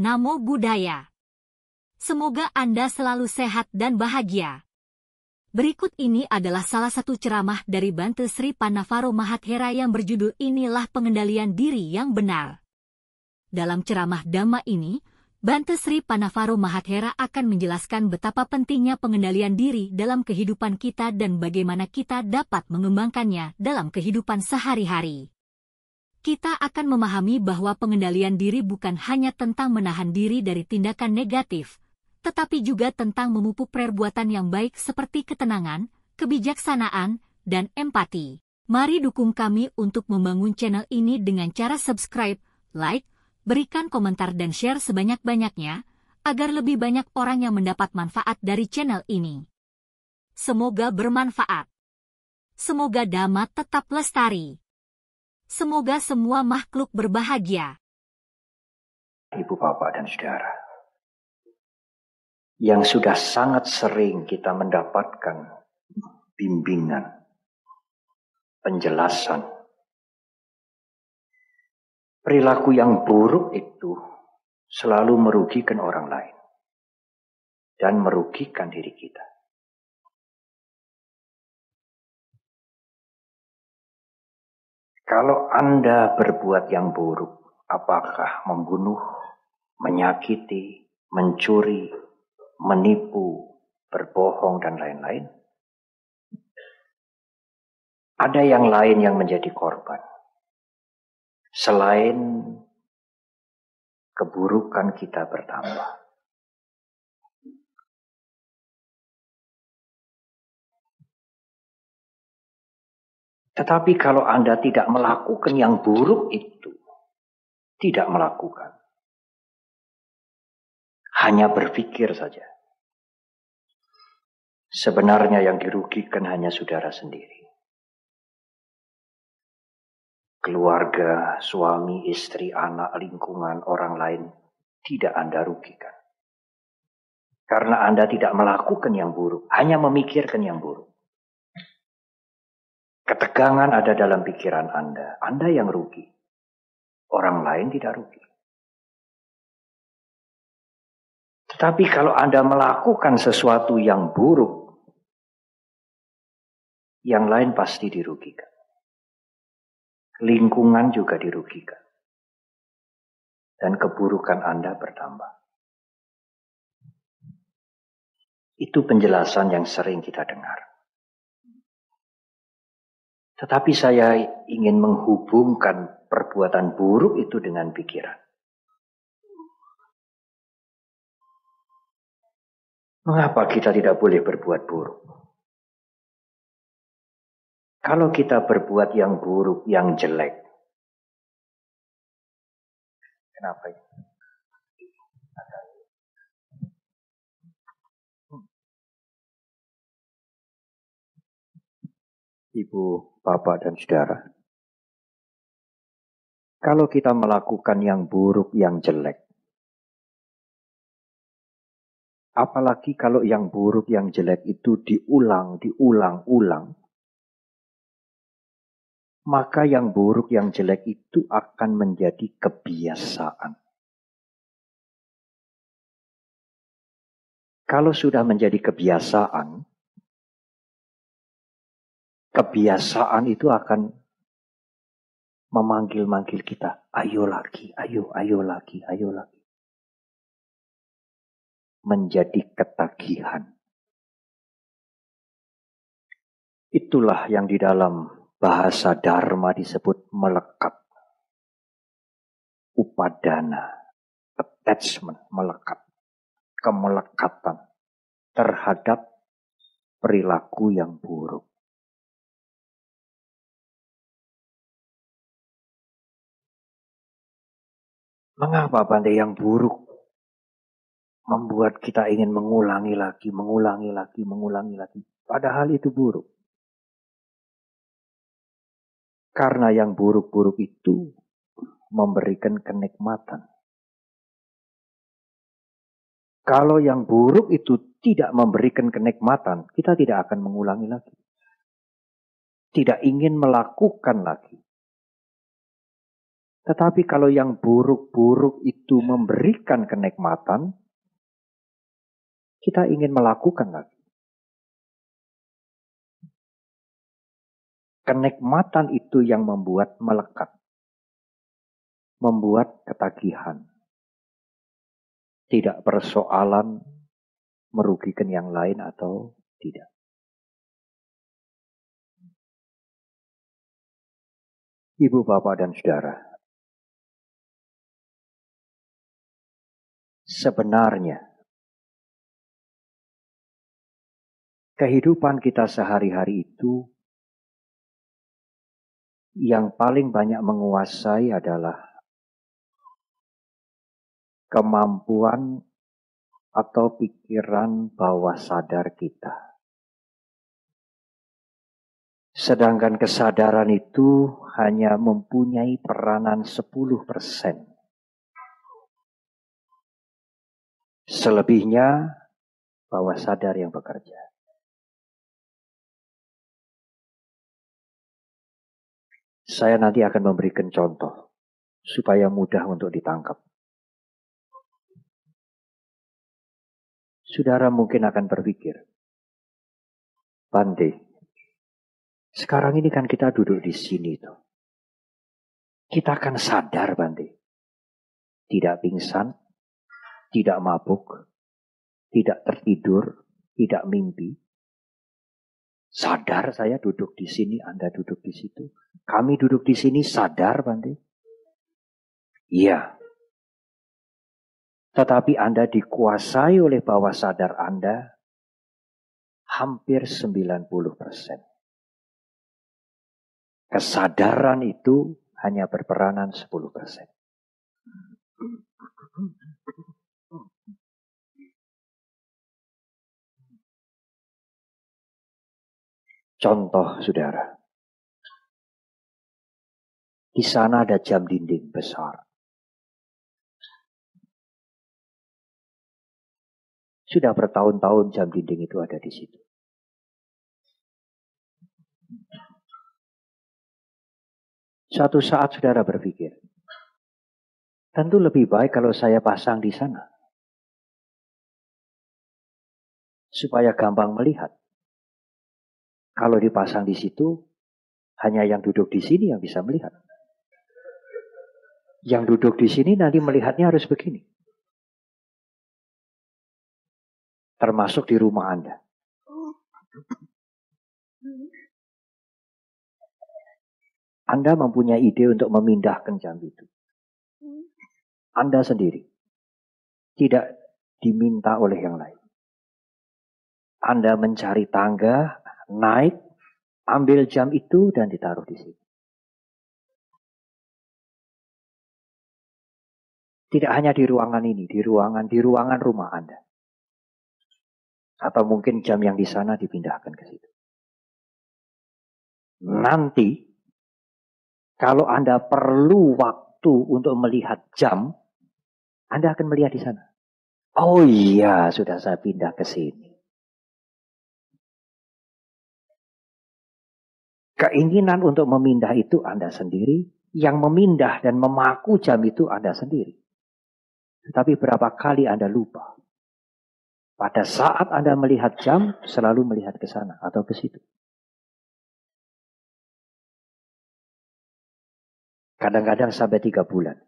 Namo Buddhaya. Semoga Anda selalu sehat dan bahagia. Berikut ini adalah salah satu ceramah dari Bhante Sri Pannavaro Mahathera yang berjudul Inilah Pengendalian Diri yang Benar. Dalam ceramah Dhamma ini, Bhante Sri Pannavaro Mahathera akan menjelaskan betapa pentingnya pengendalian diri dalam kehidupan kita dan bagaimana kita dapat mengembangkannya dalam kehidupan sehari-hari. Kita akan memahami bahwa pengendalian diri bukan hanya tentang menahan diri dari tindakan negatif, tetapi juga tentang memupuk perbuatan yang baik seperti ketenangan, kebijaksanaan, dan empati. Mari dukung kami untuk membangun channel ini dengan cara subscribe, like, berikan komentar dan share sebanyak-banyaknya, agar lebih banyak orang yang mendapat manfaat dari channel ini. Semoga bermanfaat. Semoga Dhamma tetap lestari. Semoga semua makhluk berbahagia. Ibu, Bapak, dan Saudara, yang sudah sangat sering kita mendapatkan bimbingan, penjelasan, perilaku yang buruk itu selalu merugikan orang lain dan merugikan diri kita. Kalau Anda berbuat yang buruk, apakah membunuh, menyakiti, mencuri, menipu, berbohong, dan lain-lain, ada yang lain yang menjadi korban. Selain keburukan kita bertambah. Tetapi kalau Anda tidak melakukan yang buruk itu, tidak melakukan, hanya berpikir saja, sebenarnya yang dirugikan hanya saudara sendiri. Keluarga, suami, istri, anak, lingkungan, orang lain tidak Anda rugikan. Karena Anda tidak melakukan yang buruk, hanya memikirkan yang buruk. Ketegangan ada dalam pikiran Anda yang rugi. Orang lain tidak rugi. Tetapi kalau Anda melakukan sesuatu yang buruk, yang lain pasti dirugikan. Lingkungan juga dirugikan. Dan keburukan Anda bertambah. Itu penjelasan yang sering kita dengar. Tetapi saya ingin menghubungkan perbuatan buruk itu dengan pikiran. Mengapa kita tidak boleh berbuat buruk? Kalau kita berbuat yang buruk, yang jelek, kenapa ya? Ibu, Bapak, dan Saudara, kalau kita melakukan yang buruk, yang jelek, apalagi kalau yang buruk, yang jelek itu diulang-ulang, maka yang buruk, yang jelek itu akan menjadi kebiasaan. Kalau sudah menjadi kebiasaan itu akan memanggil-manggil kita. Ayo lagi, ayo lagi, ayo lagi. Menjadi ketagihan. Itulah yang di dalam bahasa Dharma disebut melekat. Upadana, attachment, melekat. Kemelekatan terhadap perilaku yang buruk. Mengapa Bante yang buruk membuat kita ingin mengulangi lagi. Padahal itu buruk. Karena yang buruk-buruk itu memberikan kenikmatan. Kalau yang buruk itu tidak memberikan kenikmatan, kita tidak akan mengulangi lagi. Tidak ingin melakukan lagi. Tetapi kalau yang buruk-buruk itu memberikan kenikmatan, kita ingin melakukan lagi. Kenikmatan itu yang membuat melekat. Membuat ketagihan. Tidak persoalan merugikan yang lain atau tidak. Ibu, bapak, dan saudara. Sebenarnya, kehidupan kita sehari-hari itu yang paling banyak menguasai adalah kemampuan atau pikiran bawah sadar kita. Sedangkan kesadaran itu hanya mempunyai peranan 10%. Selebihnya bawah sadar yang bekerja. Saya nanti akan memberikan contoh supaya mudah untuk ditangkap. Saudara mungkin akan berpikir, Bante, sekarang ini kan kita duduk di sini tuh. Kita akan sadar, Bante. Tidak pingsan, tidak mabuk, tidak tertidur, tidak mimpi. Sadar saya duduk di sini, Anda duduk di situ. Kami duduk di sini sadar, Bante. Iya. Tetapi Anda dikuasai oleh bawah sadar Anda hampir 90%. Kesadaran itu hanya berperanan 10%. Contoh, saudara. Di sana ada jam dinding besar. Sudah bertahun-tahun jam dinding itu ada di situ. Suatu saat saudara berpikir, tentu lebih baik kalau saya pasang di sana. Supaya gampang melihat. Kalau dipasang di situ, hanya yang duduk di sini yang bisa melihat. Yang duduk di sini nanti melihatnya harus begini. Termasuk di rumah Anda. Anda mempunyai ide untuk memindahkan jam itu. Anda sendiri. Tidak diminta oleh yang lain. Anda mencari tangga, naik, ambil jam itu dan ditaruh di sini. Tidak hanya di ruangan ini, di ruangan rumah Anda. Atau mungkin jam yang di sana dipindahkan ke situ. Nanti, kalau Anda perlu waktu untuk melihat jam, Anda akan melihat di sana. Oh iya, sudah saya pindah ke sini. Keinginan untuk memindah itu Anda sendiri. Yang memindah dan memaku jam itu Anda sendiri. Tetapi berapa kali Anda lupa? Pada saat Anda melihat jam, selalu melihat ke sana atau ke situ. Kadang-kadang sampai 3 bulan.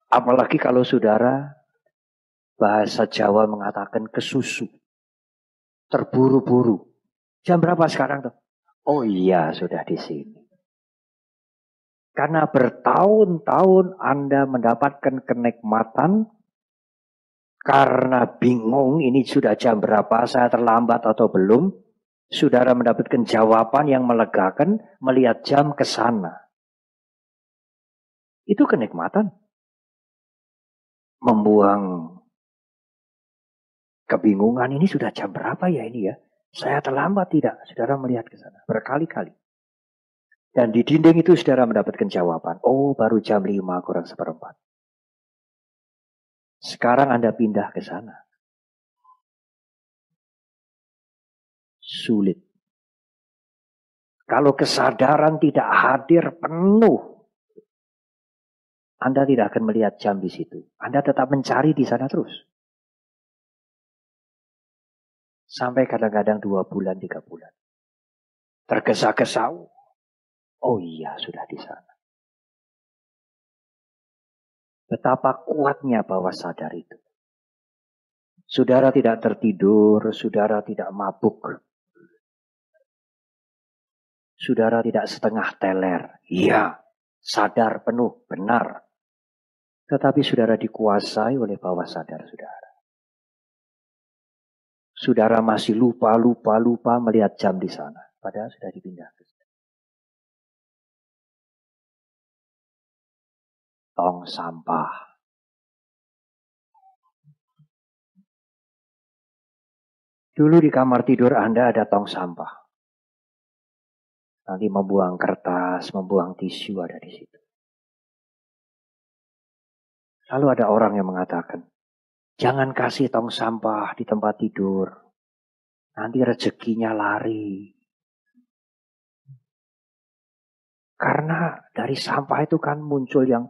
Apalagi kalau saudara, bahasa Jawa mengatakan kesusu. Terburu-buru. Jam berapa sekarang tuh? Oh iya, sudah di sini. Karena bertahun-tahun Anda mendapatkan kenikmatan, karena bingung ini sudah jam berapa, saya terlambat atau belum, saudara mendapatkan jawaban yang melegakan, melihat jam ke sana. Itu kenikmatan. Membuang kebingungan, ini sudah jam berapa ya ini ya? Saya terlambat tidak? Saudara melihat ke sana berkali-kali. Dan di dinding itu saudara mendapatkan jawaban. Oh, baru jam 5 kurang seperempat. Sekarang Anda pindah ke sana. Sulit. Kalau kesadaran tidak hadir penuh, Anda tidak akan melihat jam di situ. Anda tetap mencari di sana terus. Sampai kadang-kadang 2 bulan, 3 bulan. Tergesa-gesa. Oh iya, sudah di sana. Betapa kuatnya bawah sadar itu. Saudara tidak tertidur, saudara tidak mabuk. Saudara tidak setengah teler. Iya, sadar penuh, benar. Tetapi saudara dikuasai oleh bawah sadar saudara. Saudara masih lupa melihat jam di sana. Padahal sudah dipindah. Tong sampah. Dulu di kamar tidur Anda ada tong sampah. Nanti membuang kertas, membuang tisu ada di situ. Lalu ada orang yang mengatakan, jangan kasih tong sampah di tempat tidur. Nanti rezekinya lari. Karena dari sampah itu kan muncul yang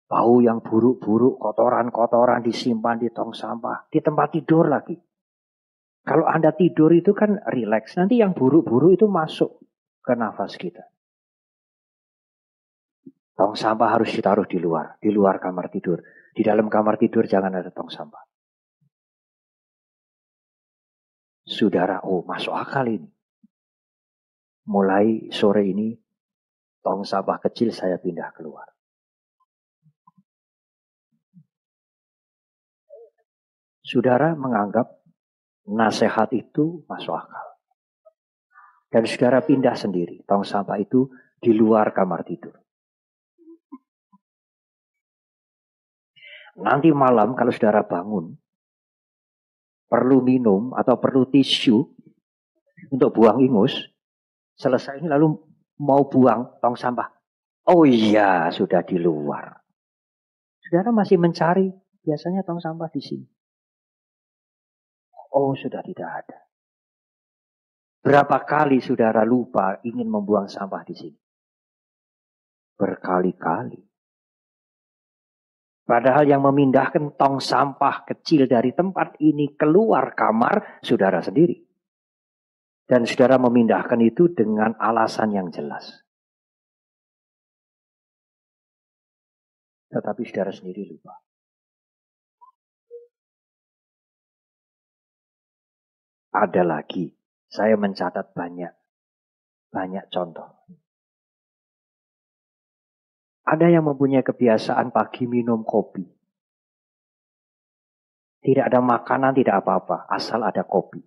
bau yang buruk-buruk, kotoran-kotoran disimpan di tong sampah. Di tempat tidur lagi. Kalau Anda tidur itu kan rileks. Nanti yang buruk-buruk itu masuk ke nafas kita. Tong sampah harus ditaruh di luar kamar tidur. Di dalam kamar tidur jangan ada tong sampah. Saudara, masuk akal ini. Mulai sore ini, tong sampah kecil saya pindah keluar. Saudara menganggap nasihat itu masuk akal. Dan saudara pindah sendiri. Tong sampah itu di luar kamar tidur. Nanti malam kalau saudara bangun, perlu minum atau perlu tisu untuk buang ingus, selesai ini lalu mau buang tong sampah. Oh iya, sudah di luar. Saudara masih mencari, biasanya tong sampah di sini. Oh, sudah tidak ada. Berapa kali saudara lupa ingin membuang sampah di sini? Berkali-kali. Padahal yang memindahkan tong sampah kecil dari tempat ini keluar kamar, saudara sendiri. Dan saudara memindahkan itu dengan alasan yang jelas. Tetapi saudara sendiri lupa. Ada lagi, saya mencatat banyak contoh. Ada yang mempunyai kebiasaan pagi minum kopi. Tidak ada makanan, tidak apa-apa, asal ada kopi.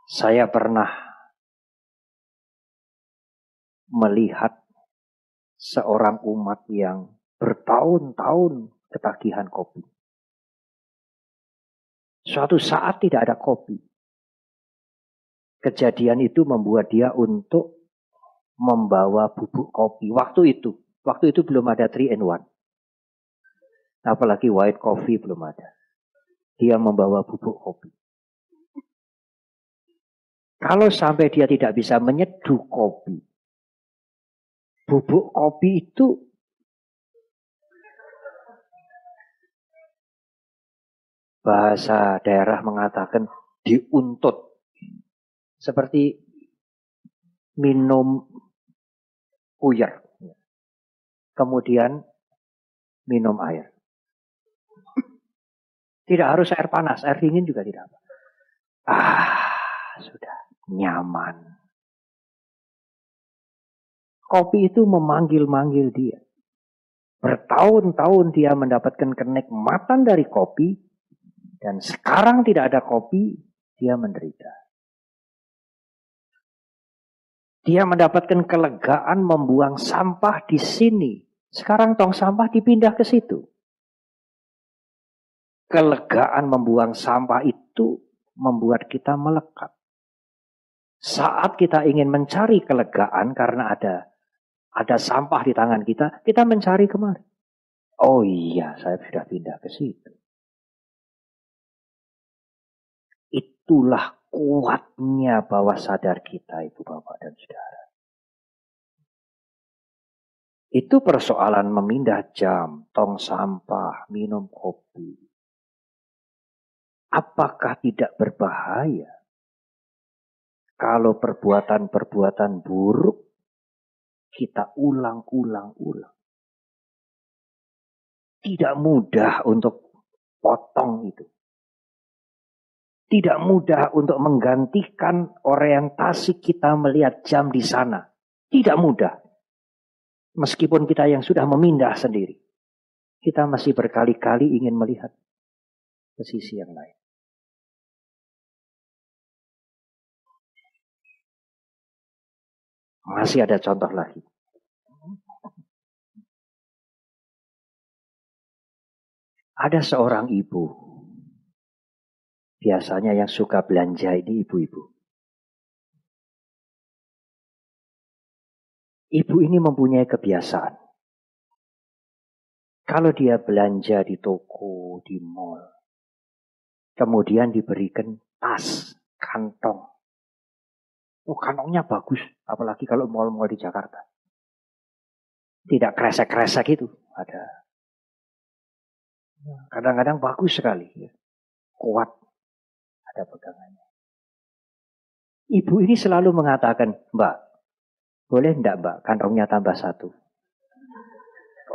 Saya pernah melihat seorang umat yang bertahun-tahun ketagihan kopi. Suatu saat tidak ada kopi. Kejadian itu membuat dia untuk membawa bubuk kopi. Waktu itu belum ada 3-in-1. Apalagi white coffee belum ada. Dia membawa bubuk kopi. Kalau sampai dia tidak bisa menyeduh kopi, bubuk kopi itu bahasa daerah mengatakan diuntut. Seperti minum uyer. Kemudian minum air. Tidak harus air panas, air dingin juga tidak apa. Sudah nyaman. Kopi itu memanggil-manggil dia. Bertahun-tahun dia mendapatkan kenikmatan dari kopi. Dan sekarang tidak ada kopi, dia menderita. Dia mendapatkan kelegaan membuang sampah di sini. Sekarang tong sampah dipindah ke situ. Kelegaan membuang sampah itu membuat kita melekat. Saat kita ingin mencari kelegaan karena ada sampah di tangan kita mencari kemari. Oh iya, saya sudah pindah ke situ. Itulah kuatnya bawah sadar kita, Ibu Bapak dan Saudara. Itu persoalan memindah jam, tong sampah, minum kopi. Apakah tidak berbahaya kalau perbuatan-perbuatan buruk kita ulang-ulang-ulang? Tidak mudah untuk potong itu. Tidak mudah untuk menggantikan orientasi kita melihat jam di sana. Tidak mudah. Meskipun kita yang sudah memindah sendiri. Kita masih berkali-kali ingin melihat ke sisi yang lain. Masih ada contoh lagi. Ada seorang ibu. Biasanya yang suka belanja ini ibu-ibu. Ibu ini mempunyai kebiasaan. Kalau dia belanja di toko, di mall, kemudian diberikan tas, kantong. Oh, kantongnya bagus, apalagi kalau mall-mall di Jakarta. Tidak kresek-kresek itu, ada. Kadang-kadang bagus sekali, kuat, ada pegangannya. Ibu ini selalu mengatakan, Mbak, boleh enggak Mbak, kantongnya tambah 1?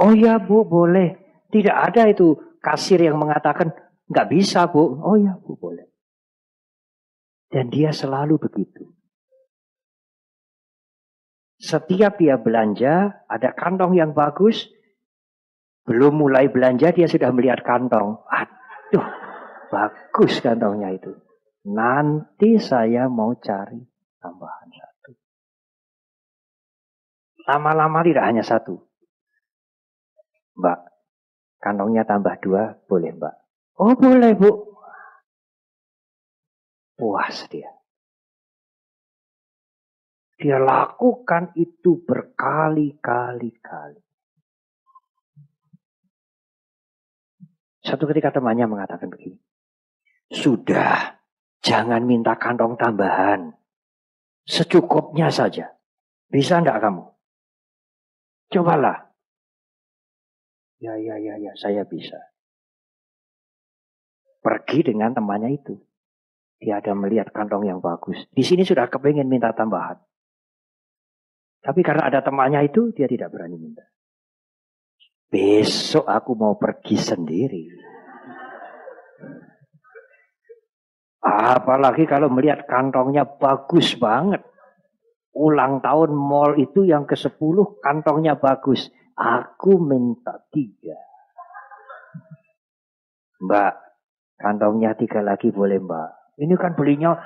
Oh ya Bu, boleh. Tidak ada itu kasir yang mengatakan, enggak bisa Bu. Oh ya Bu, boleh. Dan dia selalu begitu. Setiap dia belanja, ada kantong yang bagus. Belum mulai belanja, dia sudah melihat kantong. Aduh, bagus kantongnya itu. Nanti saya mau cari tambahan 1. Lama-lama tidak hanya 1. Mbak, kantongnya tambah 2, boleh Mbak? Oh boleh Bu. Puas dia. Dia lakukan itu berkali-kali. Satu ketika temannya mengatakan begini. Sudah, jangan minta kantong tambahan. Secukupnya saja. Bisa enggak kamu? Cobalah. Ya, saya bisa. Pergi dengan temannya itu. Dia ada melihat kantong yang bagus. Di sini sudah kepingin minta tambahan. Tapi karena ada temannya itu, dia tidak berani minta. Besok aku mau pergi sendiri. Apalagi kalau melihat kantongnya bagus banget. Ulang tahun mall itu yang ke-10 kantongnya bagus. Aku minta 3. Mbak, kantongnya 3 lagi boleh Mbak. Ini kan belinya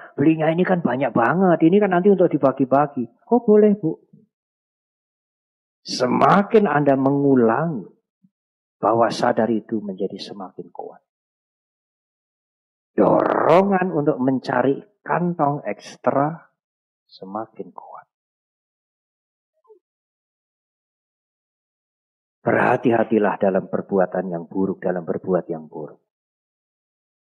ini kan banyak banget. Ini kan nanti untuk dibagi-bagi. Oh boleh Bu. Semakin Anda mengulangi, bawah sadar itu menjadi semakin kuat. Dorongan untuk mencari kantong ekstra semakin kuat. Berhati-hatilah dalam perbuatan yang buruk, dalam berbuat yang buruk.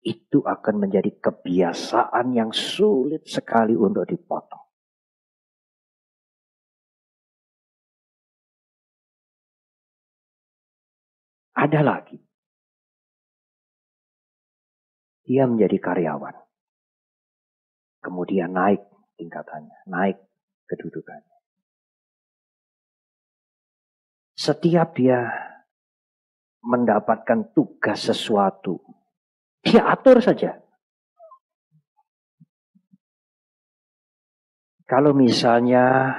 Itu akan menjadi kebiasaan yang sulit sekali untuk dipotong. Ada lagi. Dia menjadi karyawan. Kemudian naik tingkatannya, naik kedudukannya. Setiap dia mendapatkan tugas sesuatu, dia atur saja. Kalau misalnya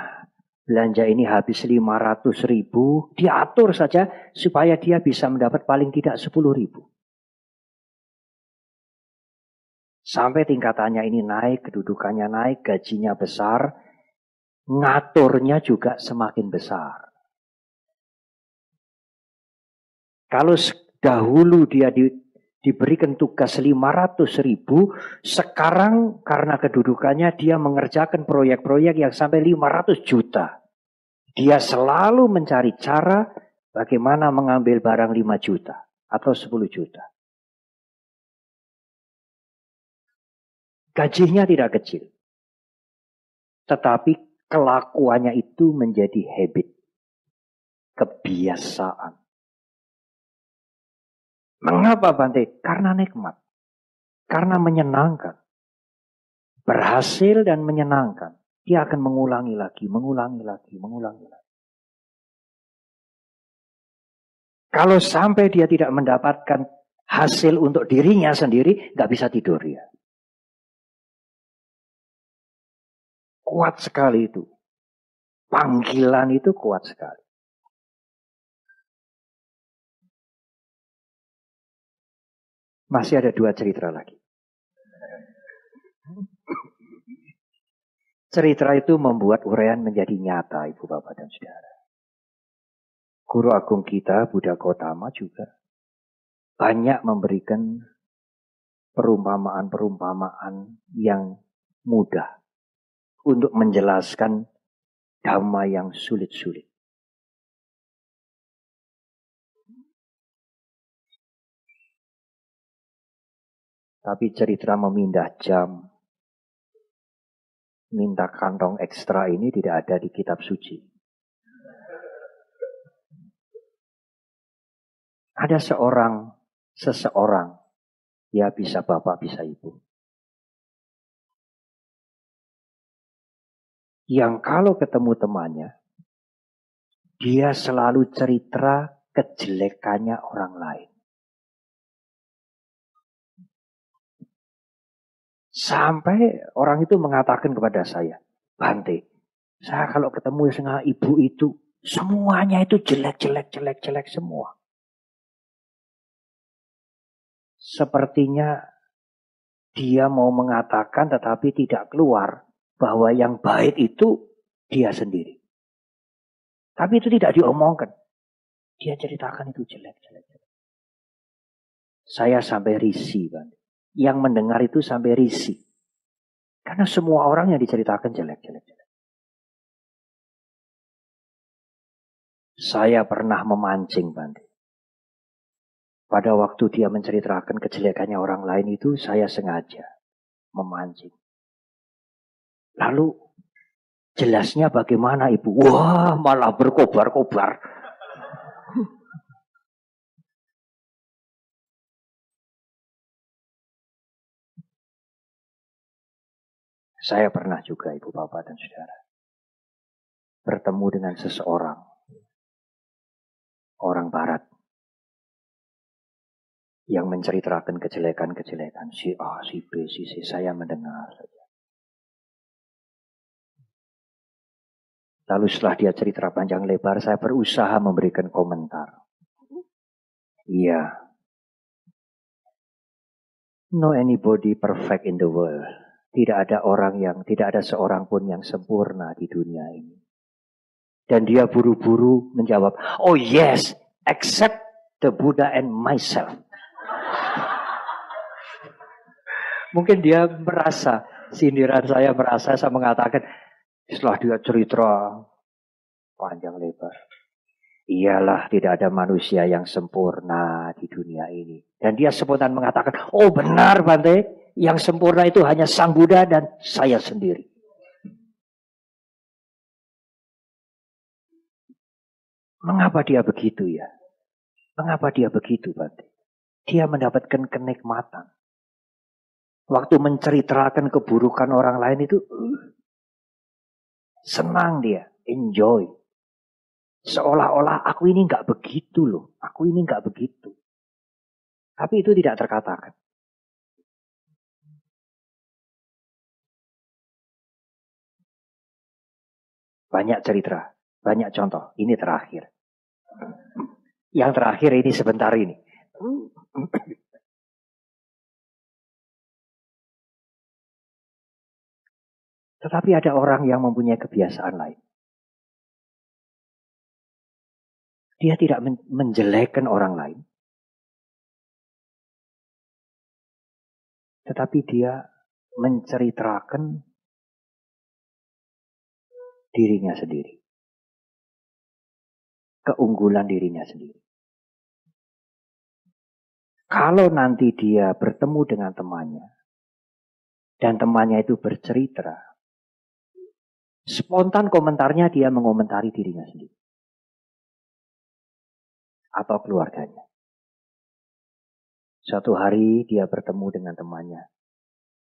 belanja ini habis 500.000, dia atur saja supaya dia bisa mendapat paling tidak 10.000. Sampai tingkatannya ini naik, kedudukannya naik, gajinya besar, ngaturnya juga semakin besar. Kalau dahulu dia diberikan tugas 500.000, sekarang karena kedudukannya dia mengerjakan proyek-proyek yang sampai 500 juta. Dia selalu mencari cara bagaimana mengambil barang 5 juta atau 10 juta. Gajinya tidak kecil. Tetapi kelakuannya itu menjadi habit. Kebiasaan. Mengapa Bante? Karena nikmat. Karena menyenangkan. Berhasil dan menyenangkan. Dia akan mengulangi lagi. Kalau sampai dia tidak mendapatkan hasil untuk dirinya sendiri, nggak bisa tidur dia. Kuat sekali itu. Panggilan itu kuat sekali. Masih ada 2 cerita lagi. Cerita itu membuat uraian menjadi nyata, Ibu Bapak dan Saudara. Guru agung kita, Buddha Gautama juga banyak memberikan perumpamaan-perumpamaan yang mudah untuk menjelaskan dhamma yang sulit-sulit. Tapi cerita memindah jam, minta kantong ekstra ini tidak ada di kitab suci. Ada seseorang, ya bisa bapak, bisa ibu, yang kalau ketemu temannya, dia selalu cerita kejelekannya orang lain. Sampai orang itu mengatakan kepada saya, Bante, saya kalau ketemu dengan ibu itu, semuanya itu jelek semua. Sepertinya dia mau mengatakan tetapi tidak keluar bahwa yang baik itu dia sendiri. Tapi itu tidak diomongkan. Dia ceritakan itu jelek. Saya sampai risih, Bante. Yang mendengar itu sampai risih. Karena semua orang yang diceritakan jelek. Saya pernah memancing, Bante. Pada waktu dia menceritakan kejelekannya orang lain itu, saya sengaja memancing. Lalu, jelasnya bagaimana Ibu? Wah, malah berkobar-kobar. Saya pernah juga, Ibu, Bapak, dan Saudara, bertemu dengan seseorang, orang Barat, yang menceritakan kejelekan-kejelekan si A, si B, si C. Saya mendengar saja. Lalu setelah dia cerita panjang lebar, saya berusaha memberikan komentar. Iya. No anybody perfect in the world. Tidak ada seorang pun yang sempurna di dunia ini. Dan dia buru-buru menjawab, oh yes, except the Buddha and myself. Mungkin dia merasa, sindiran saya merasa, saya mengatakan, setelah dia cerita panjang lebar, iyalah tidak ada manusia yang sempurna di dunia ini. Dan dia spontan mengatakan, oh benar Bante, yang sempurna itu hanya Sang Buddha dan saya sendiri. Mengapa dia begitu ya? Mengapa dia begitu Bante? Dia mendapatkan kenikmatan. Waktu menceritakan keburukan orang lain itu, senang dia, enjoy. Seolah-olah aku ini nggak begitu loh. Aku ini nggak begitu. Tapi itu tidak terkatakan. Banyak cerita, banyak contoh. Ini terakhir. Yang terakhir ini sebentar ini. Tetapi ada orang yang mempunyai kebiasaan lain. Dia tidak menjelekkan orang lain. Tetapi dia menceritakan dirinya sendiri. Keunggulan dirinya sendiri. Kalau nanti dia bertemu dengan temannya, Dan temannya itu bercerita. Spontan komentarnya dia mengomentari dirinya sendiri. Atau keluarganya. Suatu hari dia bertemu dengan temannya.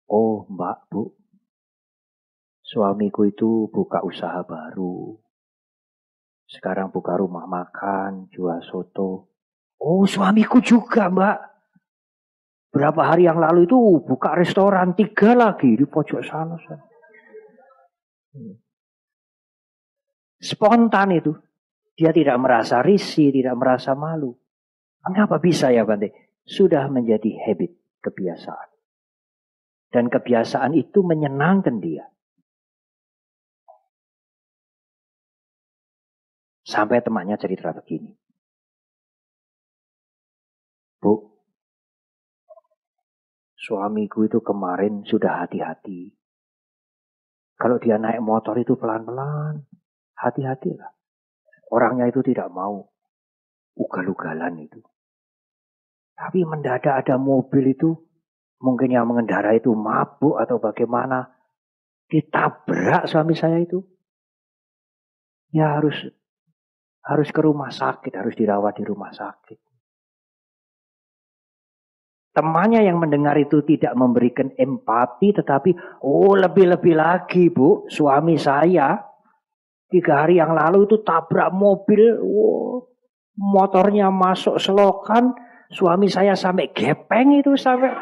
Oh mbak, bu. Suamiku itu buka usaha baru. Sekarang buka rumah makan, jual soto. Oh suamiku juga mbak. Berapa hari yang lalu itu buka restoran 3 lagi di pojok sana. Spontan itu. Dia tidak merasa risih, tidak merasa malu. Kenapa bisa ya Bante? Sudah menjadi habit, kebiasaan. Dan kebiasaan itu menyenangkan dia. Sampai temannya cerita begini. Bu, suamiku itu kemarin sudah hati-hati. Kalau dia naik motor itu pelan-pelan, hati-hatilah. Orangnya itu tidak mau ugal-ugalan itu. Tapi mendadak ada mobil itu, mungkin yang mengendarai itu mabuk atau bagaimana, ditabrak suami saya itu. Ya harus ke rumah sakit, harus dirawat di rumah sakit. Temannya yang mendengar itu tidak memberikan empati, tetapi lebih-lebih lagi bu, suami saya 3 hari yang lalu itu tabrak mobil, motornya masuk selokan, suami saya sampai gepeng itu, sampai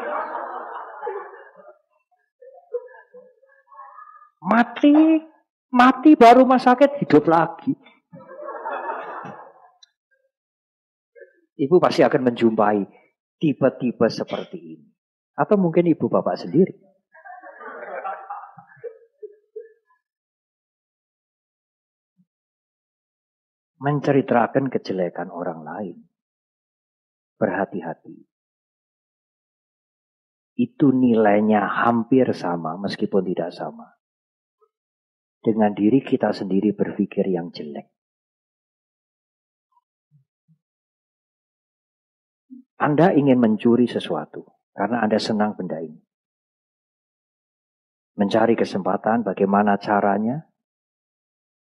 mati baru rumah sakit hidup lagi. Ibu pasti akan menjumpai tipe-tipe seperti ini. Atau mungkin ibu bapak sendiri. Menceritakan kejelekan orang lain. Berhati-hati. Itu nilainya hampir sama meskipun tidak sama. Dengan diri kita sendiri berpikir yang jelek. Anda ingin mencuri sesuatu karena Anda senang benda ini. Mencari kesempatan bagaimana caranya.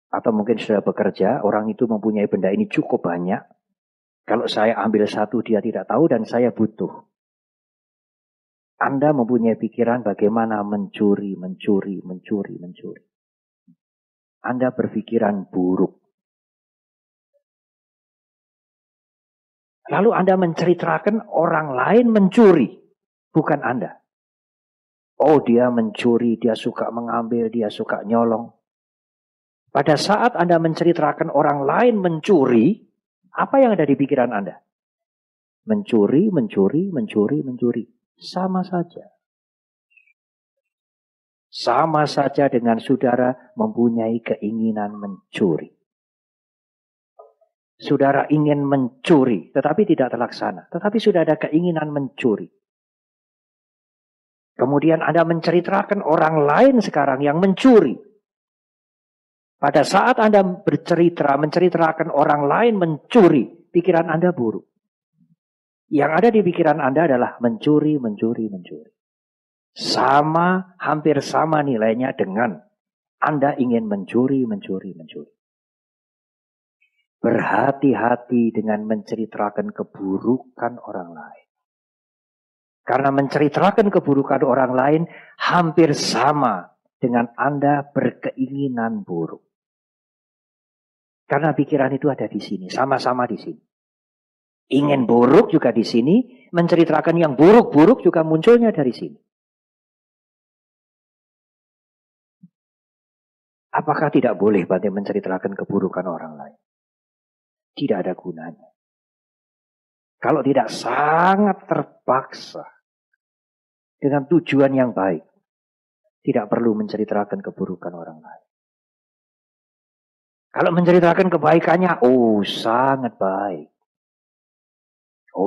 Atau mungkin sudah bekerja, orang itu mempunyai benda ini cukup banyak. Kalau saya ambil satu dia tidak tahu dan saya butuh. Anda mempunyai pikiran bagaimana mencuri. Anda berpikiran buruk. Lalu Anda menceritakan orang lain mencuri. Bukan Anda. Oh dia mencuri, dia suka mengambil, dia suka nyolong. Pada saat Anda menceritakan orang lain mencuri, apa yang ada di pikiran Anda? Mencuri. Sama saja. Sama saja dengan saudara mempunyai keinginan mencuri. Saudara ingin mencuri, tetapi tidak terlaksana. Tetapi sudah ada keinginan mencuri. Kemudian Anda menceritakan orang lain sekarang yang mencuri. Pada saat Anda menceritakan orang lain mencuri, pikiran Anda buruk. Yang ada di pikiran Anda adalah mencuri. Hampir sama nilainya dengan Anda ingin mencuri. Berhati-hati dengan menceritakan keburukan orang lain. Karena menceritakan keburukan orang lain hampir sama dengan Anda berkeinginan buruk. Karena pikiran itu ada di sini, sama-sama di sini. Ingin buruk juga di sini, menceritakan yang buruk-buruk juga munculnya dari sini. Apakah tidak boleh Bante menceritakan keburukan orang lain? Tidak ada gunanya. Kalau tidak sangat terpaksa, dengan tujuan yang baik, tidak perlu menceritakan keburukan orang lain. Kalau menceritakan kebaikannya, sangat baik.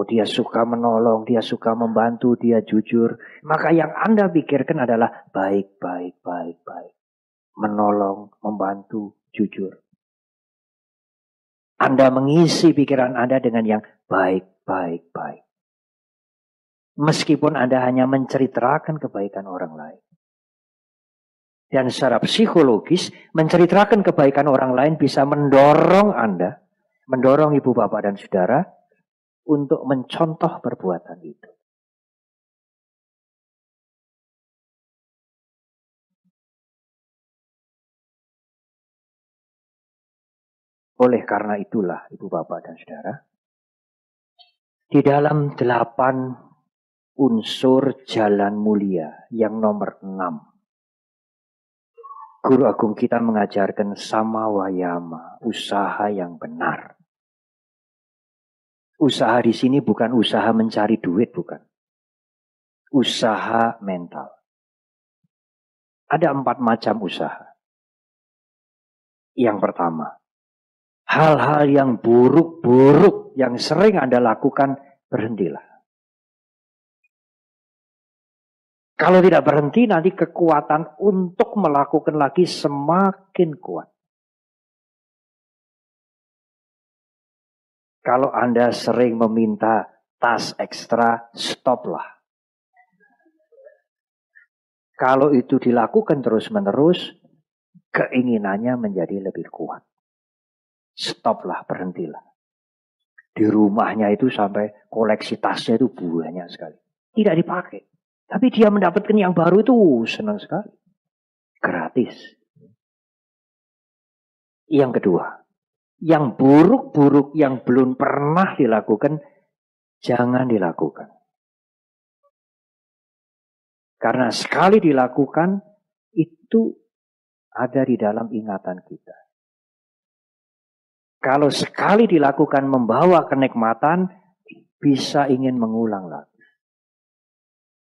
Dia suka menolong, dia suka membantu, dia jujur. Maka yang Anda pikirkan adalah baik. Menolong, membantu, jujur. Anda mengisi pikiran Anda dengan yang baik. Meskipun Anda hanya menceritakan kebaikan orang lain. Dan secara psikologis, menceritakan kebaikan orang lain bisa mendorong Anda, mendorong ibu bapak dan saudara untuk mencontoh perbuatan itu. Oleh karena itulah ibu bapak dan saudara, di dalam 8 unsur jalan mulia yang nomor 6, Guru Agung kita mengajarkan sama wayama, usaha yang benar. Usaha di sini bukan usaha mencari duit, bukan. Usaha mental. Ada 4 macam usaha. Yang pertama, hal-hal yang buruk-buruk yang sering Anda lakukan, berhentilah. Kalau tidak berhenti, nanti kekuatan untuk melakukan lagi semakin kuat. Kalau Anda sering meminta tas ekstra, stoplah. Kalau itu dilakukan terus-menerus, keinginannya menjadi lebih kuat. Stoplah, berhentilah. Di rumahnya itu sampai koleksi tasnya itu banyak sekali. Tidak dipakai. Tapi dia mendapatkan yang baru itu senang sekali. Gratis. Yang kedua, yang buruk-buruk yang belum pernah dilakukan, jangan dilakukan. Karena sekali dilakukan, itu ada di dalam ingatan kita. Kalau sekali dilakukan membawa kenikmatan, bisa ingin mengulang lagi.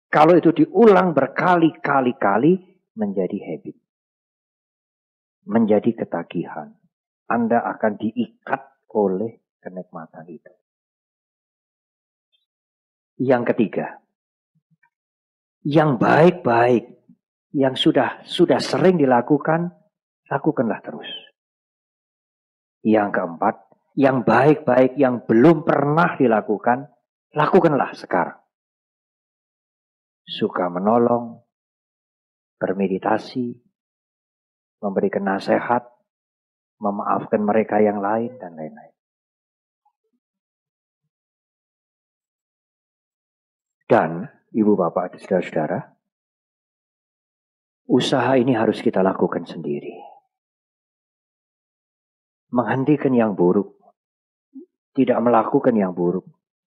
Kalau itu diulang berkali-kali, menjadi habit. Menjadi ketagihan. Anda akan diikat oleh kenikmatan itu. Yang ketiga, yang baik-baik, yang sudah sering dilakukan, lakukanlah terus. Yang keempat, yang baik-baik yang belum pernah dilakukan, lakukanlah sekarang. Suka menolong, bermeditasi, memberikan nasihat, memaafkan mereka yang lain, dan lain-lain. Dan, ibu bapak dan saudara-saudara, usaha ini harus kita lakukan sendiri. Menghentikan yang buruk, tidak melakukan yang buruk,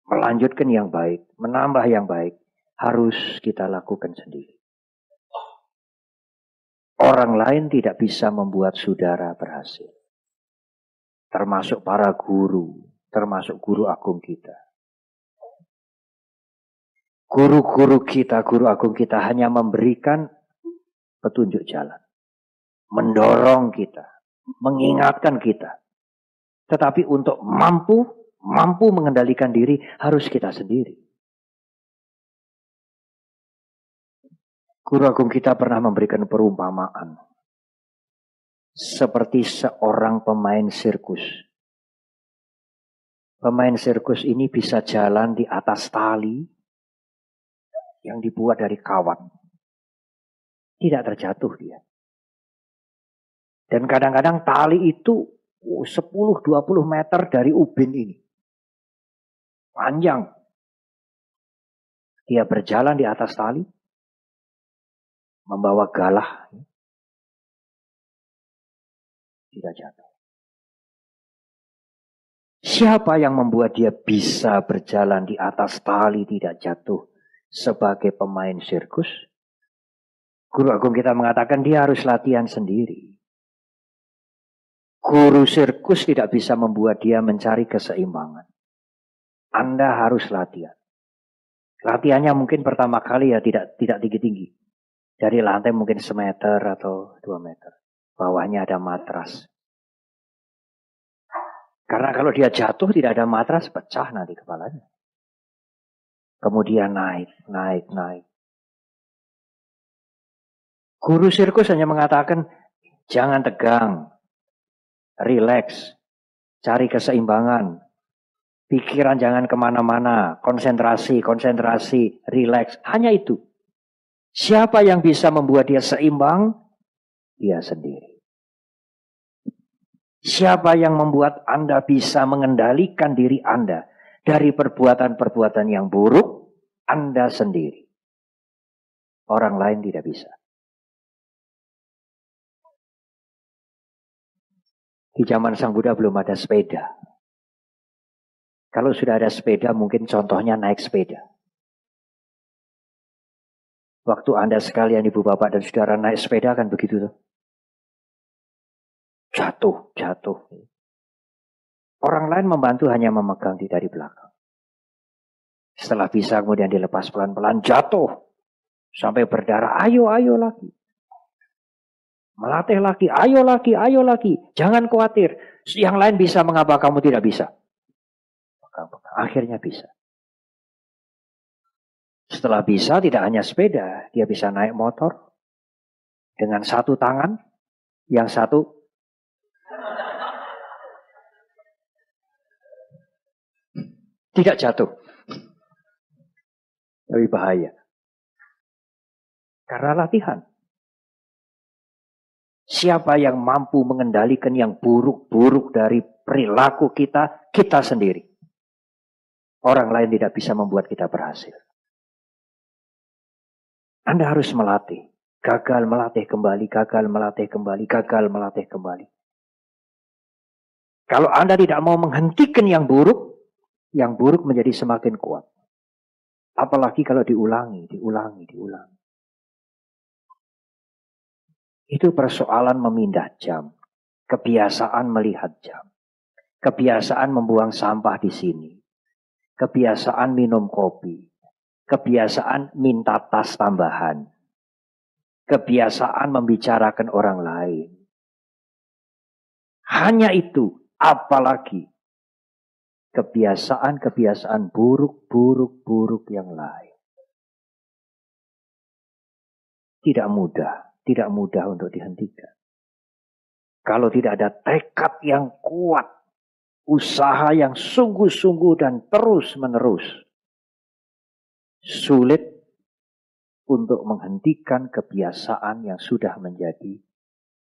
melanjutkan yang baik, menambah yang baik, harus kita lakukan sendiri. Orang lain tidak bisa membuat saudara berhasil. Termasuk para guru, termasuk guru agung kita. Guru-guru kita, guru agung kita hanya memberikan petunjuk jalan. Mendorong kita, mengingatkan kita. Tetapi untuk mampu mengendalikan diri, harus kita sendiri. Guru agung kita pernah memberikan perumpamaan. Seperti seorang pemain sirkus. Pemain sirkus ini bisa jalan di atas tali yang dibuat dari kawat. Tidak terjatuh dia. Dan kadang-kadang tali itu 10-20 meter dari ubin ini. Panjang. Dia berjalan di atas tali. Membawa galah. Tidak jatuh. Siapa yang membuat dia bisa berjalan di atas tali tidak jatuh sebagai pemain sirkus? Guru agung kita mengatakan dia harus latihan sendiri. Guru sirkus tidak bisa membuat dia mencari keseimbangan. Anda harus latihan. Latihannya mungkin pertama kali ya tidak tinggi-tinggi. Dari lantai mungkin 1 meter atau 2 meter. Bawahnya ada matras. Karena kalau dia jatuh tidak ada matras, pecah nanti kepalanya. Kemudian naik. Guru sirkus hanya mengatakan, jangan tegang, rileks, cari keseimbangan. Pikiran jangan kemana-mana, konsentrasi, rileks. Hanya itu. Siapa yang bisa membuat dia seimbang? dia sendiri. Siapa yang membuat Anda bisa mengendalikan diri Anda dari perbuatan-perbuatan yang buruk? Anda sendiri. Orang lain tidak bisa. Di zaman Sang Buddha belum ada sepeda. Kalau sudah ada sepeda, mungkin contohnya naik sepeda. Waktu Anda sekalian, ibu bapak dan saudara naik sepeda kan begitu tuh. Jatuh. Orang lain membantu hanya memegang dari belakang. Setelah bisa kemudian dilepas pelan-pelan, jatuh. Sampai berdarah, ayo lagi. Melatih lagi, ayo lagi. Jangan khawatir. Yang lain bisa, mengapa kamu tidak bisa? Akhirnya bisa. Setelah bisa, tidak hanya sepeda. Dia bisa naik motor. Dengan satu tangan. Yang satu tidak jatuh. Lebih bahaya. Karena latihan. Siapa yang mampu mengendalikan yang buruk-buruk dari perilaku kita? Kita sendiri. Orang lain tidak bisa membuat kita berhasil. Anda harus melatih. Gagal melatih kembali. Kalau Anda tidak mau menghentikan yang buruk menjadi semakin kuat. Apalagi kalau diulangi. Itu persoalan memindah jam. Kebiasaan melihat jam. Kebiasaan membuang sampah di sini. Kebiasaan minum kopi. Kebiasaan minta tas tambahan. Kebiasaan membicarakan orang lain. Hanya itu, apalagi kebiasaan buruk yang lain. Tidak mudah untuk dihentikan. Kalau tidak ada tekad yang kuat, usaha yang sungguh-sungguh dan terus-menerus, sulit untuk menghentikan kebiasaan yang sudah menjadi,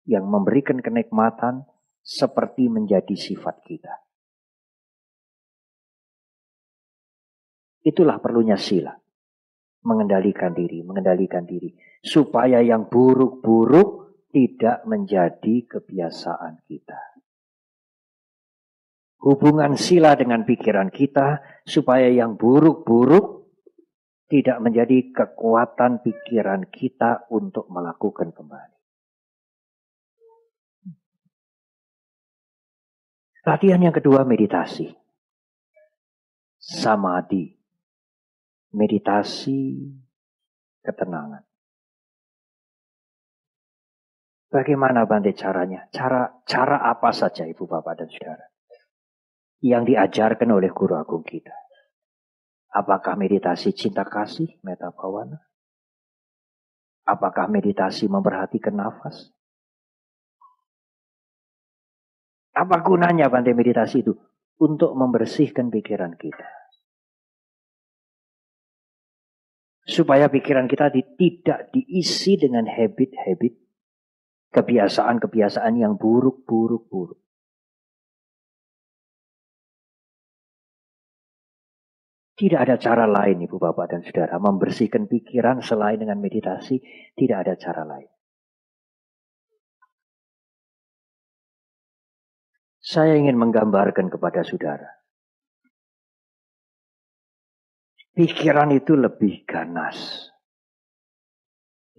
yang memberikan kenikmatan seperti menjadi sifat kita. Itulah perlunya sila. Mengendalikan diri. Supaya yang buruk-buruk tidak menjadi kebiasaan kita. Hubungan sila dengan pikiran kita, supaya yang buruk-buruk tidak menjadi kekuatan pikiran kita untuk melakukan kembali. Latihan yang kedua, meditasi. Samadhi. Meditasi ketenangan. Bagaimana Bante caranya? Cara apa saja ibu bapak dan saudara yang diajarkan oleh guru agung kita? Apakah meditasi cinta kasih, metta bhavana? Apakah meditasi memperhatikan nafas? Apa gunanya Bante meditasi itu? Untuk membersihkan pikiran kita. Supaya pikiran kita tidak diisi dengan habit-habit, kebiasaan-kebiasaan yang buruk. Tidak ada cara lain ibu bapak dan saudara membersihkan pikiran selain dengan meditasi. Tidak ada cara lain. Saya ingin menggambarkan kepada saudara. Pikiran itu lebih ganas.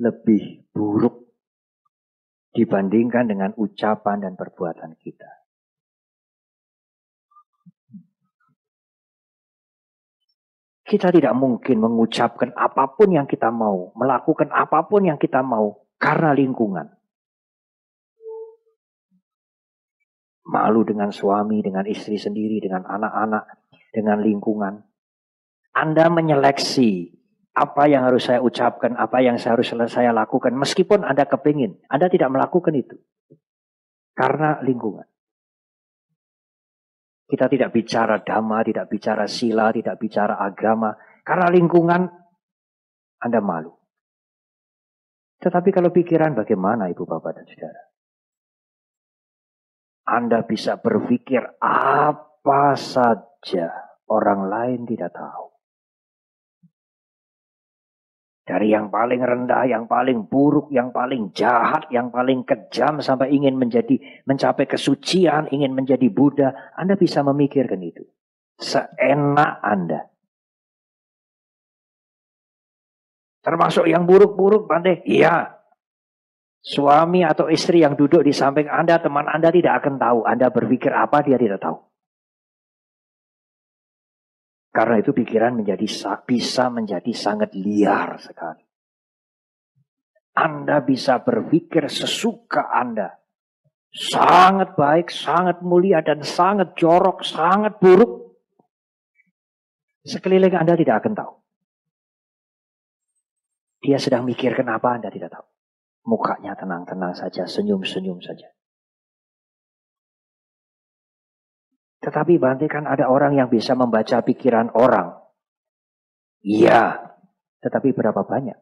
Lebih buruk dibandingkan dengan ucapan dan perbuatan kita. Kita tidak mungkin mengucapkan apapun yang kita mau, melakukan apapun yang kita mau karena lingkungan. Malu dengan suami, dengan istri sendiri, dengan anak-anak, dengan lingkungan. Anda menyeleksi apa yang harus saya ucapkan, apa yang harus saya lakukan. Meskipun Anda kepingin, Anda tidak melakukan itu. Karena lingkungan. Kita tidak bicara dhamma, tidak bicara sila, tidak bicara agama. Karena lingkungan, Anda malu. Tetapi kalau pikiran bagaimana Ibu Bapak dan Saudara? Anda bisa berpikir apa saja, orang lain tidak tahu. Dari yang paling rendah, yang paling buruk, yang paling jahat, yang paling kejam, sampai ingin mencapai kesucian, ingin menjadi Buddha, Anda bisa memikirkan itu. Seenak Anda. Termasuk yang buruk-buruk, Bante. Iya. Suami atau istri yang duduk di samping Anda, teman Anda tidak akan tahu. Anda berpikir apa, dia tidak tahu. Karena itu pikiran bisa menjadi sangat liar sekali. Anda bisa berpikir sesuka Anda. Sangat baik, sangat mulia, dan sangat jorok, sangat buruk. Sekeliling Anda tidak akan tahu. Dia sedang mikirkan apa, Anda tidak tahu. Mukanya tenang-tenang saja, senyum-senyum saja. Tetapi Bante, kan ada orang yang bisa membaca pikiran orang. Iya, tetapi berapa banyak?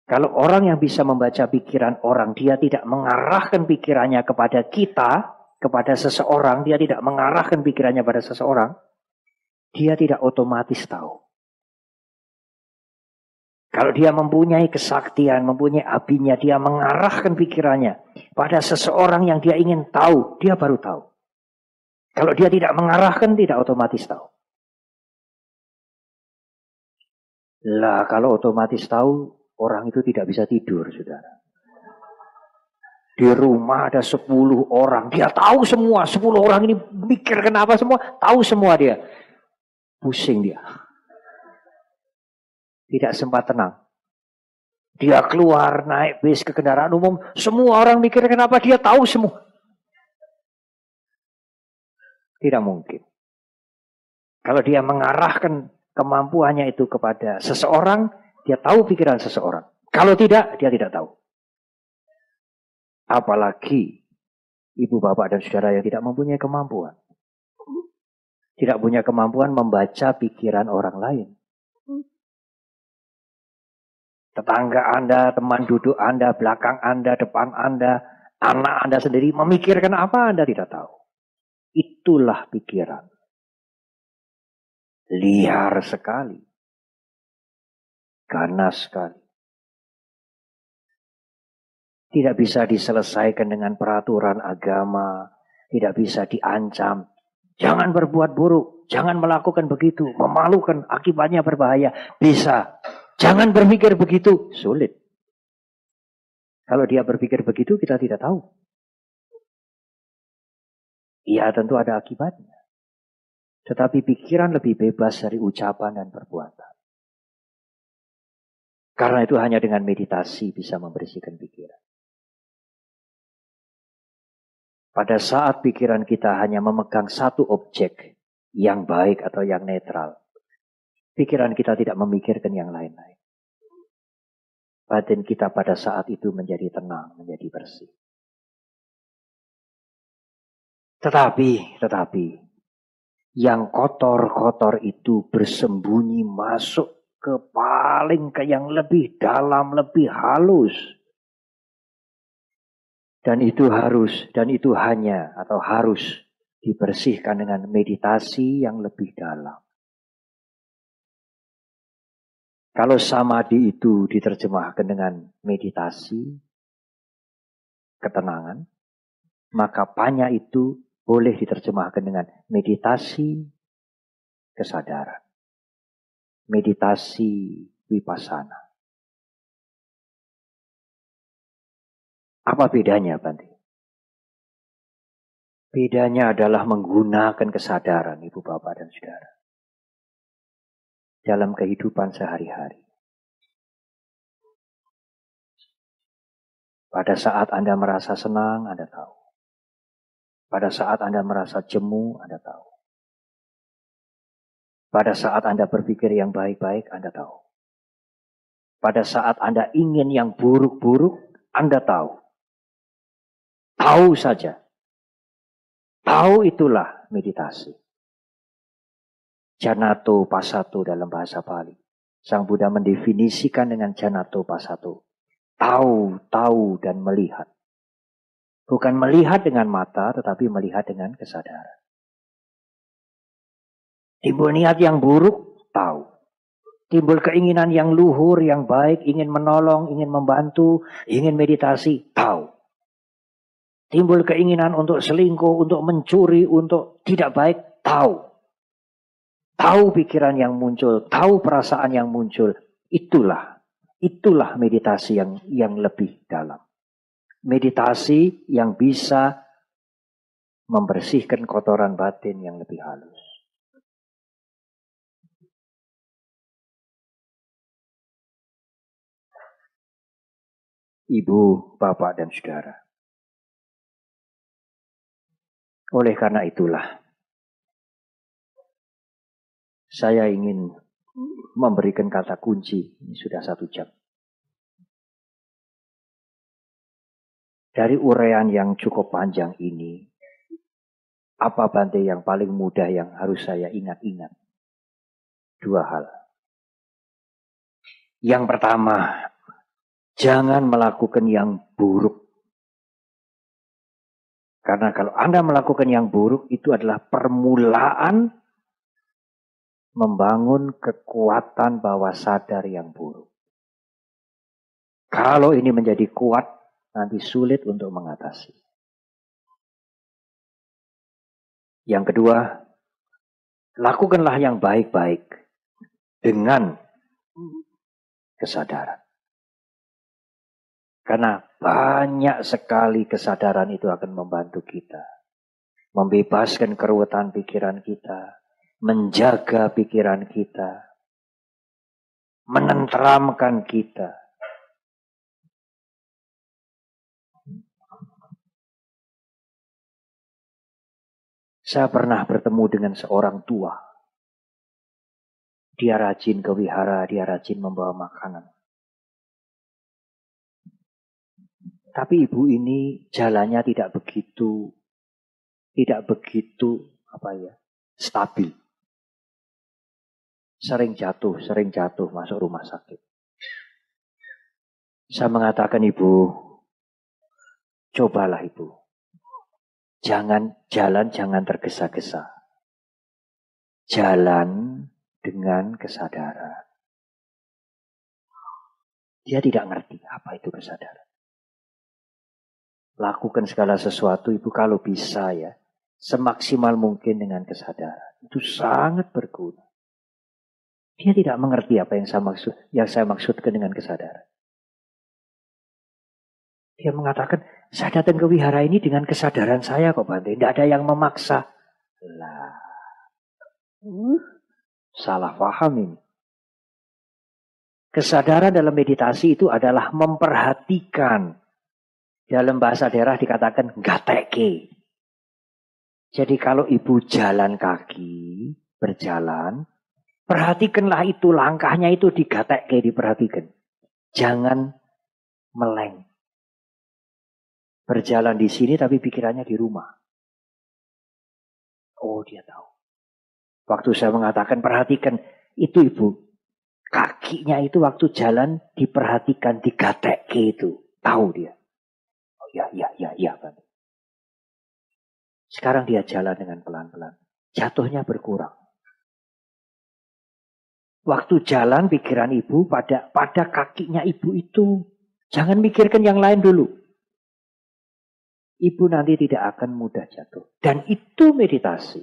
Kalau orang yang bisa membaca pikiran orang, dia tidak mengarahkan pikirannya kepada kita, kepada seseorang, dia tidak mengarahkan pikirannya pada seseorang, dia tidak otomatis tahu. Kalau dia mempunyai kesaktian, mempunyai apinya, dia mengarahkan pikirannya pada seseorang yang dia ingin tahu, dia baru tahu. Kalau dia tidak mengarahkan, tidak otomatis tahu. Lah, kalau otomatis tahu, orang itu tidak bisa tidur, saudara. Di rumah ada 10 orang, dia tahu semua. 10 orang ini mikir kenapa semua, tahu semua dia. Pusing dia. Tidak sempat tenang. Dia keluar, naik bis ke kendaraan umum. Semua orang mikir kenapa, dia tahu semua. Tidak mungkin. Kalau dia mengarahkan kemampuannya itu kepada seseorang, dia tahu pikiran seseorang. Kalau tidak, dia tidak tahu. Apalagi ibu, bapak, dan saudara yang tidak mempunyai kemampuan. Tidak punya kemampuan membaca pikiran orang lain. Tetangga Anda, teman duduk Anda, belakang Anda, depan Anda, anak Anda sendiri memikirkan apa, Anda tidak tahu. Itulah pikiran. Liar sekali. Ganas sekali. Tidak bisa diselesaikan dengan peraturan agama. Tidak bisa diancam. Jangan berbuat buruk. Jangan melakukan begitu. Memalukan. Akibatnya berbahaya. Bisa. Jangan berpikir begitu. Sulit. Kalau dia berpikir begitu, kita tidak tahu. Ya, tentu ada akibatnya. Tetapi pikiran lebih bebas dari ucapan dan perbuatan. Karena itu hanya dengan meditasi bisa membersihkan pikiran. Pada saat pikiran kita hanya memegang satu objek yang baik atau yang netral, pikiran kita tidak memikirkan yang lain-lain. Batin kita pada saat itu menjadi tenang, menjadi bersih. Tetapi, yang kotor-kotor itu bersembunyi masuk ke yang lebih dalam, lebih halus. Dan itu harus dibersihkan dengan meditasi yang lebih dalam. Kalau samadhi itu diterjemahkan dengan meditasi, ketenangan, maka panya itu boleh diterjemahkan dengan meditasi kesadaran. Meditasi vipassana. Apa bedanya, Bante? Bedanya adalah menggunakan kesadaran, Ibu, Bapak, dan Saudara. Dalam kehidupan sehari-hari. Pada saat Anda merasa senang, Anda tahu. Pada saat Anda merasa jemu, Anda tahu. Pada saat Anda berpikir yang baik-baik, Anda tahu. Pada saat Anda ingin yang buruk-buruk, Anda tahu. Tahu saja. Tahu itulah meditasi. Janato pasato dalam bahasa Bali. Sang Buddha mendefinisikan dengan janato pasato. Tahu dan melihat. Bukan melihat dengan mata, tetapi melihat dengan kesadaran. Timbul niat yang buruk, tahu. Timbul keinginan yang luhur, yang baik, ingin menolong, ingin membantu, ingin meditasi, tahu. Timbul keinginan untuk selingkuh, untuk mencuri, untuk tidak baik, tahu. Tahu pikiran yang muncul, tahu perasaan yang muncul. Itulah meditasi yang lebih dalam. Meditasi yang bisa membersihkan kotoran batin yang lebih halus. Ibu, bapak, dan saudara. Oleh karena itulah, saya ingin memberikan kata kunci. Ini sudah 1 jam. Dari uraian yang cukup panjang ini, apa Bante yang paling mudah yang harus saya ingat-ingat? 2 hal. Yang pertama, jangan melakukan yang buruk. Karena kalau Anda melakukan yang buruk, itu adalah permulaan membangun kekuatan bawah sadar yang buruk. Kalau ini menjadi kuat, nanti sulit untuk mengatasi. Yang kedua, lakukanlah yang baik-baik dengan kesadaran. Karena banyak sekali kesadaran itu akan membantu kita. Membebaskan keruwetan pikiran kita. Menjaga pikiran kita. Menenteramkan kita. Saya pernah bertemu dengan seorang tua. Dia rajin ke wihara, dia rajin membawa makanan. Tapi ibu ini jalannya tidak begitu stabil. Sering jatuh masuk rumah sakit. Saya mengatakan, ibu, cobalah ibu. Jangan tergesa-gesa. Jalan dengan kesadaran. Dia tidak ngerti apa itu kesadaran. Lakukan segala sesuatu ibu kalau bisa ya. Semaksimal mungkin dengan kesadaran. Itu sangat berguna. Dia tidak mengerti apa yang saya maksudkan dengan kesadaran. Dia mengatakan, saya datang ke wihara ini dengan kesadaran saya kok Bante. Tidak ada yang memaksa. Lah, salah paham ini. Kesadaran dalam meditasi itu adalah memperhatikan. Dalam bahasa daerah dikatakan gateke. Jadi kalau ibu jalan kaki, berjalan, perhatikanlah itu, langkahnya itu digateke, diperhatikan. Jangan meleng. Berjalan di sini tapi pikirannya di rumah. Oh, dia tahu. Waktu saya mengatakan perhatikan, itu ibu. Kakinya itu waktu jalan diperhatikan, digateke itu. Tahu dia. Oh ya. Sekarang dia jalan dengan pelan-pelan. Jatuhnya berkurang. Waktu jalan pikiran ibu pada kakinya ibu itu. Jangan mikirkan yang lain dulu. Ibu nanti tidak akan mudah jatuh. Dan itu meditasi.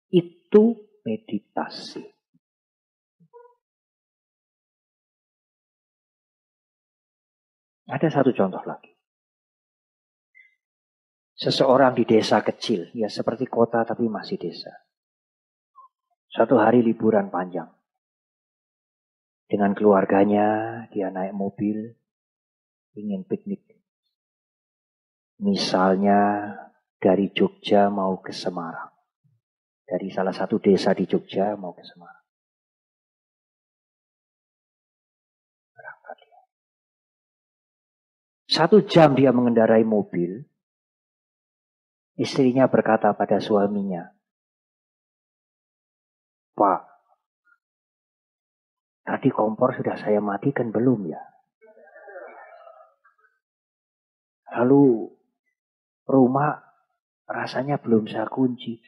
Itu meditasi. Ada satu contoh lagi. Seseorang di desa kecil, ya seperti kota tapi masih desa. Suatu hari liburan panjang. Dengan keluarganya, dia naik mobil, ingin piknik. Misalnya dari Jogja mau ke Semarang. Dari salah satu desa di Jogja mau ke Semarang. Berangkat dia. 1 jam dia mengendarai mobil. Istrinya berkata pada suaminya, Pak, Tadi kompor sudah saya matikan belum ya? Lalu rumah rasanya belum saya kunci.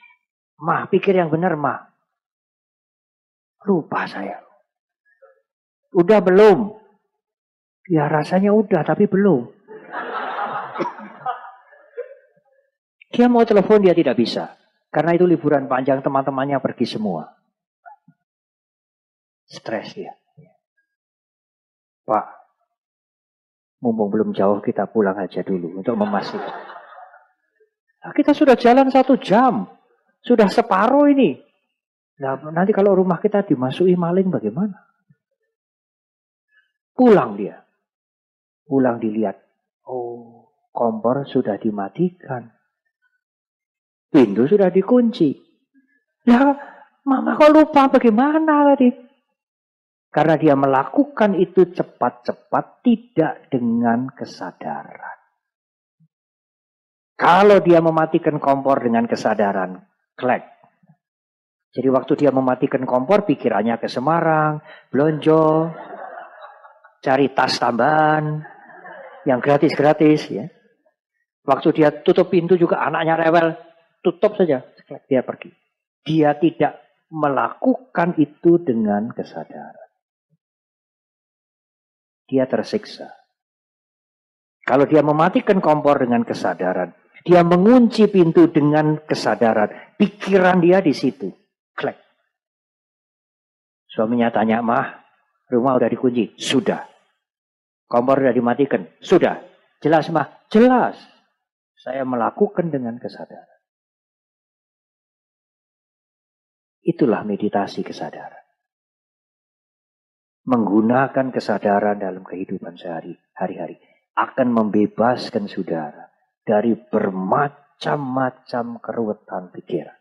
Mah, pikir yang benar, Mah. Lupa saya. Udah belum? Ya rasanya udah, tapi belum. Dia mau telepon, dia tidak bisa. Karena itu liburan panjang, teman-temannya pergi semua. Stres dia. Pak, mumpung belum jauh, kita pulang aja dulu untuk memastikan. Nah, kita sudah jalan 1 jam. Sudah separuh ini. Nah, nanti kalau rumah kita dimasuki maling bagaimana? Pulang dia. Pulang dilihat. Oh, kompor sudah dimatikan. Pintu sudah dikunci. Ya, Mama kok lupa bagaimana tadi? Karena dia melakukan itu cepat-cepat, tidak dengan kesadaran. Kalau dia mematikan kompor dengan kesadaran, klek. Jadi waktu dia mematikan kompor, pikirannya ke Semarang, belonjo, cari tas tambahan, yang gratis-gratis. Ya. Waktu dia tutup pintu juga anaknya rewel, tutup saja, dia pergi. Dia tidak melakukan itu dengan kesadaran. Dia tersiksa. Kalau dia mematikan kompor dengan kesadaran, dia mengunci pintu dengan kesadaran, pikiran dia di situ. Klek. Suaminya tanya, Mah, rumah udah dikunci? Sudah. Kompor udah dimatikan? Sudah. Jelas, Mah? Jelas. Saya melakukan dengan kesadaran. Itulah meditasi kesadaran. Menggunakan kesadaran dalam kehidupan sehari-hari akan membebaskan saudara dari bermacam-macam keruwetan pikiran.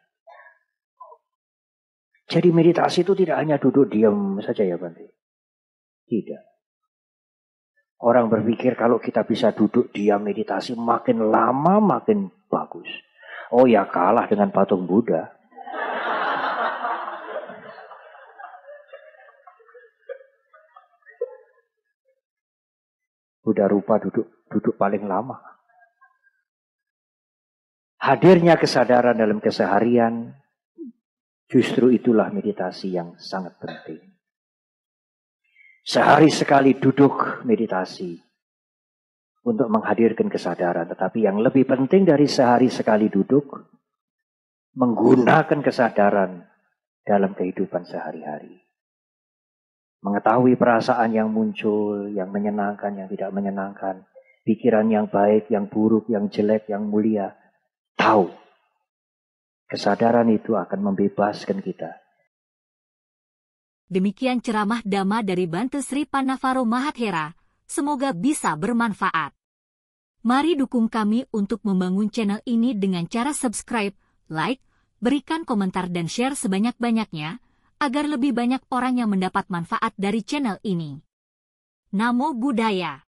Jadi meditasi itu tidak hanya duduk diam saja ya Bante. Tidak. Orang berpikir kalau kita bisa duduk diam meditasi makin lama makin bagus. Oh ya kalah dengan patung Buddha. Buddha rupa duduk paling lama. Hadirnya kesadaran dalam keseharian, justru itulah meditasi yang sangat penting. Sehari sekali duduk meditasi untuk menghadirkan kesadaran. Tetapi yang lebih penting dari sehari sekali duduk, menggunakan kesadaran dalam kehidupan sehari-hari. Mengetahui perasaan yang muncul, yang menyenangkan, yang tidak menyenangkan. Pikiran yang baik, yang buruk, yang jelek, yang mulia. Tahu. Kesadaran itu akan membebaskan kita. Demikian ceramah Dhamma dari Bante Sri Pannavaro Mahathera. Semoga bisa bermanfaat. Mari dukung kami untuk membangun channel ini dengan cara subscribe, like, berikan komentar dan share sebanyak-banyaknya, agar lebih banyak orang yang mendapat manfaat dari channel ini. Namo Buddhaya.